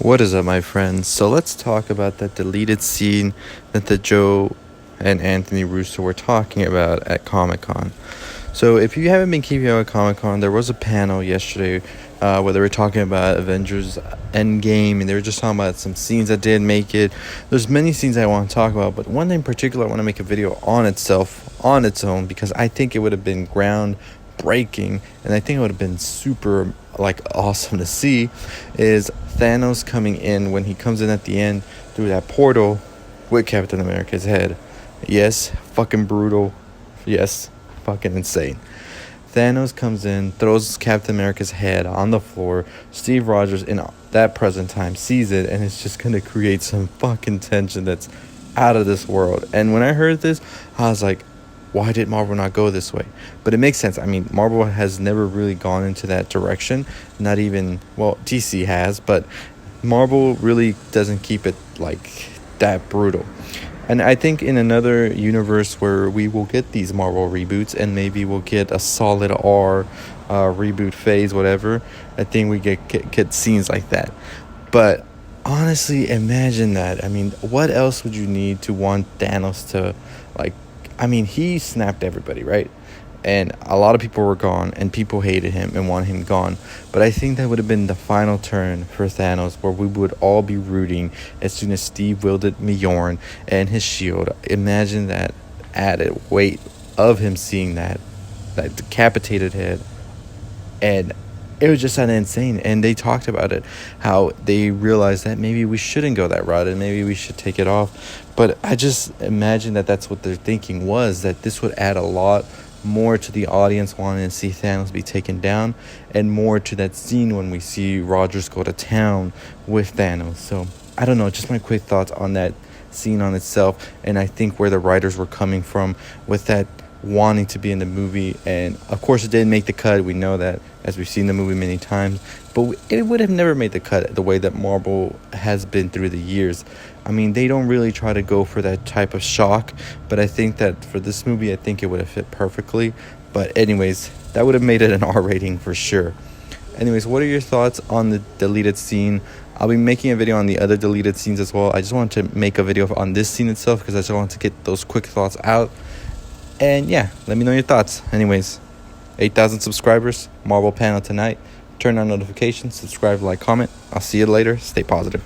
What is up, my friends? So let's talk about that deleted scene that the Joe and Anthony Russo were talking about at Comic Con. So if you haven't been keeping up with Comic Con, there was a panel yesterday where they were talking about Avengers Endgame, and they were just talking about some scenes that didn't make it. There's many scenes I want to talk about, but one in particular I want to make a video on itself, on its own, because I think it would have been groundbreaking, and I think it would have been super awesome to see, is Thanos coming in. When he comes in at the end through that portal with Captain America's head. Yes, fucking brutal. Yes, fucking insane. Thanos comes in, throws Captain America's head on the floor. Steve Rogers, in that present time, sees it, and it's just gonna create some fucking tension that's out of this world. And when I heard this, I was like, why did Marvel not go this way? But it makes sense. I mean, Marvel has never really gone into that direction. Not even, well, DC has, but Marvel really doesn't keep it like that brutal. And I think in another universe where we will get these Marvel reboots, and maybe we'll get a solid R reboot phase, whatever, I think we get scenes like that. But honestly, imagine that. I mean, what else would you need to want Thanos to, he snapped everybody, right? And a lot of people were gone, and people hated him and wanted him gone. But I think that would have been the final turn for Thanos, where we would all be rooting as soon as Steve wielded Mjolnir and his shield. Imagine that added weight of him seeing that decapitated head. And it was just kind of insane. And they talked about it, how they realized that maybe we shouldn't go that route and maybe we should take it off. But I just imagine that that's what their thinking was, that this would add a lot more to the audience wanting to see Thanos be taken down, and more to that scene when we see Rogers go to town with Thanos. So I don't know, just my quick thoughts on that scene on itself, and I think where the writers were coming from with that wanting to be in the movie. And of course it didn't make the cut, we know that, as we've seen the movie many times, but it would have never made the cut the way that Marvel has been through the years. I mean, they don't really try to go for that type of shock, but I think that for this movie, I think it would have fit perfectly. But anyways, that would have made it an R rating for sure. Anyways, what are your thoughts on the deleted scene? I'll be making a video on the other deleted scenes as well. I just wanted to make a video on this scene itself because I just wanted to get those quick thoughts out. And yeah, let me know your thoughts. Anyways, 8,000 subscribers, Marvel panel tonight. Turn on notifications, subscribe, like, comment. I'll see you later. Stay positive.